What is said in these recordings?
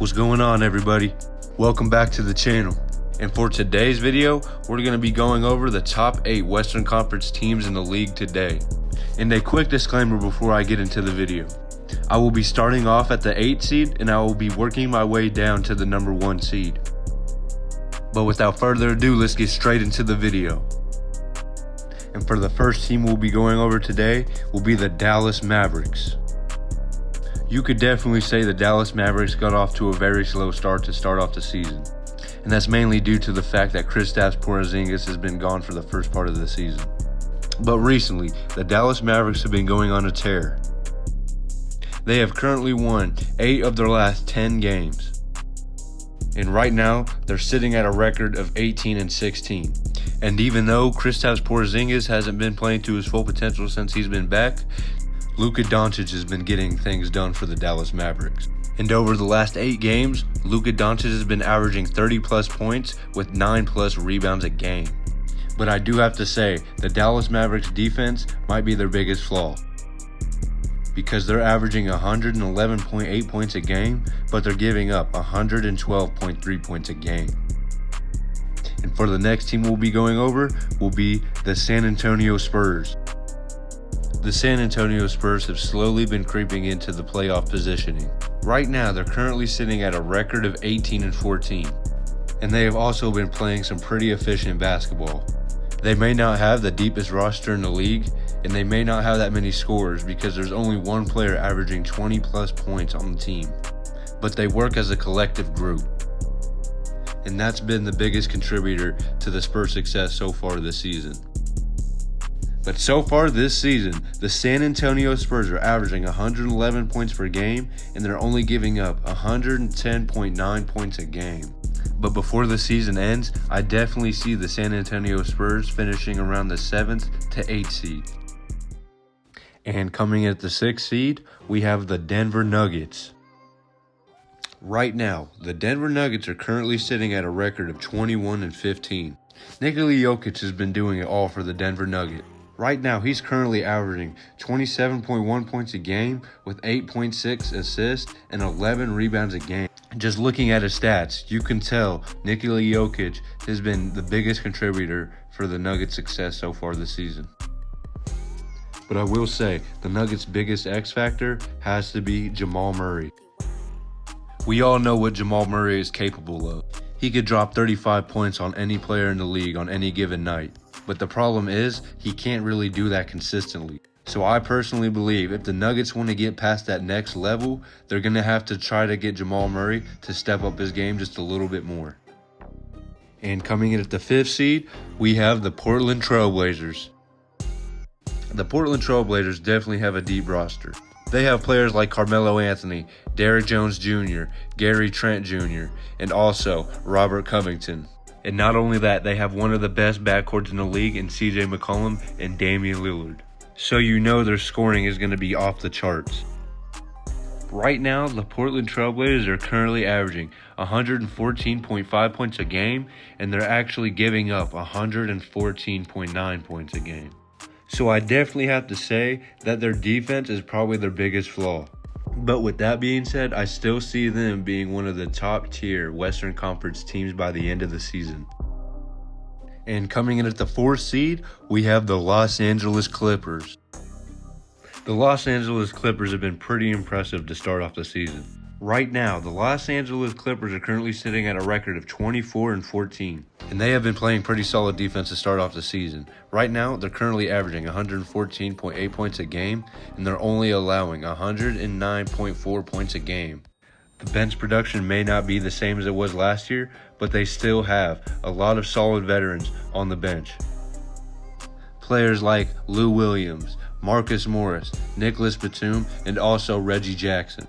What's going on, everybody? Welcome back to the channel. And for today's video, we're going to be going over the top 8 Western Conference teams in the league today. And a quick disclaimer before I get into the video. I will be starting off at the 8th seed and I will be working my way down to the number 1 seed. But without further ado, let's get straight into the video. And for the first team we'll be going over today will be the Dallas Mavericks. You could definitely say the Dallas Mavericks got off to a very slow start to start off the season. And that's mainly due to the fact that Kristaps Porzingis has been gone for the first part of the season. But recently, the Dallas Mavericks have been going on a tear. They have currently won 8 of their last 10 games. And right now, they're sitting at a record of 18-16. And even though Kristaps Porzingis hasn't been playing to his full potential since he's been back, Luka Doncic has been getting things done for the Dallas Mavericks. And over the last 8 games, Luka Doncic has been averaging 30+ points with 9+ rebounds a game. But I do have to say, the Dallas Mavericks defense might be their biggest flaw, because they're averaging 111.8 points a game, but they're giving up 112.3 points a game. And for the next team we'll be going over will be the San Antonio Spurs. The San Antonio Spurs have slowly been creeping into the playoff positioning. Right now, they're currently sitting at a record of 18-14, and they have also been playing some pretty efficient basketball. They may not have the deepest roster in the league, and they may not have that many scorers because there's only one player averaging 20+ points on the team, but they work as a collective group. And that's been the biggest contributor to the Spurs' success so far this season. But so far this season, the San Antonio Spurs are averaging 111 points per game, and they're only giving up 110.9 points a game. But before the season ends, I definitely see the San Antonio Spurs finishing around the 7th to 8th seed. And coming at the 6th seed, we have the Denver Nuggets. Right now, the Denver Nuggets are currently sitting at a record of 21-15. Nikola Jokic has been doing it all for the Denver Nuggets. Right now, he's currently averaging 27.1 points a game with 8.6 assists and 11 rebounds a game. Just looking at his stats, you can tell Nikola Jokic has been the biggest contributor for the Nuggets' success so far this season. But I will say, the Nuggets' biggest X factor has to be Jamal Murray. We all know what Jamal Murray is capable of. He could drop 35 points on any player in the league on any given night. But the problem is, he can't really do that consistently. So I personally believe if the Nuggets want to get past that next level, they're going to have to try to get Jamal Murray to step up his game just a little bit more. And coming in at the 5th seed, we have the Portland Trail Blazers. The Portland Trail Blazers definitely have a deep roster. They have players like Carmelo Anthony, Derrick Jones Jr., Gary Trent Jr., and also Robert Covington. And not only that, they have one of the best backcourts in the league in CJ McCollum and Damian Lillard. So you know their scoring is going to be off the charts. Right now, the Portland Trail Blazers are currently averaging 114.5 points a game, and they're actually giving up 114.9 points a game. So I definitely have to say that their defense is probably their biggest flaw. But with that being said, I still see them being one of the top tier Western Conference teams by the end of the season. And coming in at the 4th seed, we have the Los Angeles Clippers. The Los Angeles Clippers have been pretty impressive to start off the season. Right now, the Los Angeles Clippers are currently sitting at a record of 24-14. And they have been playing pretty solid defense to start off the season. Right now, they're currently averaging 114.8 points a game, and they're only allowing 109.4 points a game. The bench production may not be the same as it was last year, but they still have a lot of solid veterans on the bench. Players like Lou Williams, Marcus Morris, Nicholas Batum, and also Reggie Jackson.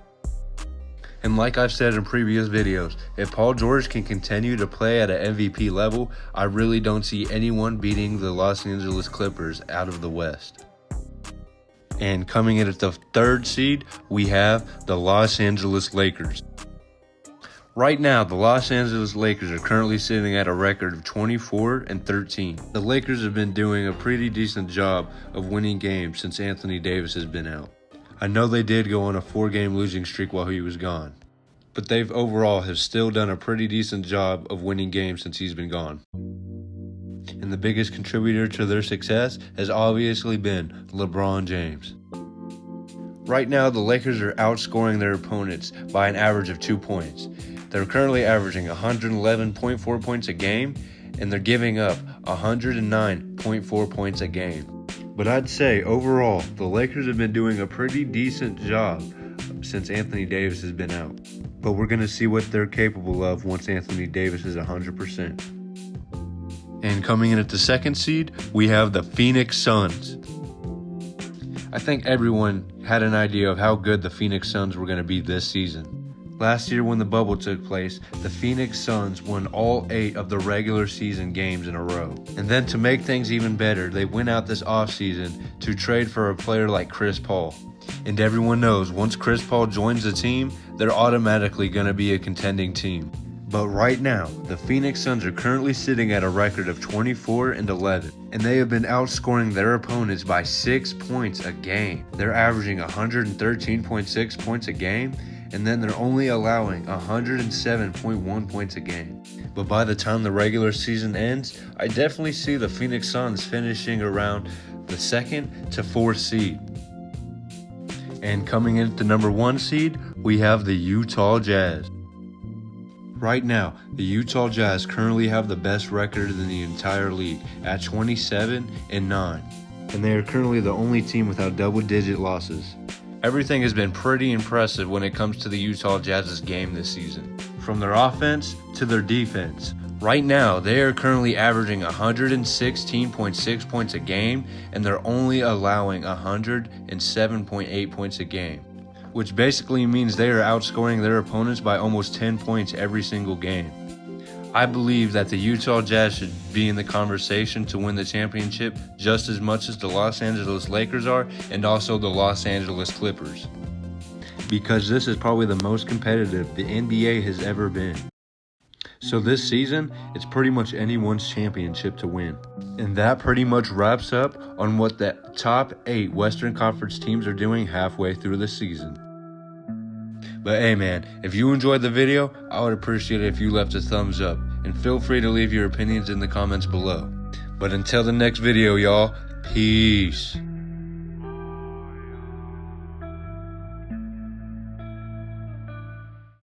And like I've said in previous videos, if Paul George can continue to play at an MVP level, I really don't see anyone beating the Los Angeles Clippers out of the West. And coming in at the 3rd seed, we have the Los Angeles Lakers. Right now, the Los Angeles Lakers are currently sitting at a record of 24-13. The Lakers have been doing a pretty decent job of winning games since Anthony Davis has been out. I know they did go on a 4-game losing streak while he was gone. but they've overall have still done a pretty decent job of winning games since he's been gone. And the biggest contributor to their success has obviously been LeBron James. Right now, the Lakers are outscoring their opponents by an average of 2 points. They're currently averaging 111.4 points a game, and they're giving up 109.4 points a game. But I'd say overall, the Lakers have been doing a pretty decent job since Anthony Davis has been out. But we're going to see what they're capable of once Anthony Davis is 100%. And coming in at the second seed, we have the Phoenix Suns. I think everyone had an idea of how good the Phoenix Suns were going to be this season. Last year when the bubble took place, the Phoenix Suns won all 8 of the regular season games in a row. And then to make things even better, they went out this offseason to trade for a player like Chris Paul. And everyone knows once Chris Paul joins the team, they're automatically going to be a contending team. But right now, the Phoenix Suns are currently sitting at a record of 24-11, and they have been outscoring their opponents by 6 points a game. They're averaging 113.6 points a game, and then they're only allowing 107.1 points a game. But by the time the regular season ends, I definitely see the Phoenix Suns finishing around the 2nd to 4th seed. And coming in at the number 1 seed, we have the Utah Jazz. Right now, the Utah Jazz currently have the best record in the entire league at 27-9, and they are currently the only team without double-digit losses. Everything has been pretty impressive when it comes to the Utah Jazz's game this season, from their offense to their defense. Right now, they are currently averaging 116.6 points a game, and they're only allowing 107.8 points a game, which basically means they are outscoring their opponents by almost 10 points every single game. I believe that the Utah Jazz should be in the conversation to win the championship just as much as the Los Angeles Lakers are, and also the Los Angeles Clippers, because this is probably the most competitive the NBA has ever been. So this season, it's pretty much anyone's championship to win. And that pretty much wraps up on what the top 8 Western Conference teams are doing halfway through the season. But hey man, if you enjoyed the video, I would appreciate it if you left a thumbs up, and feel free to leave your opinions in the comments below. But until the next video, y'all, peace.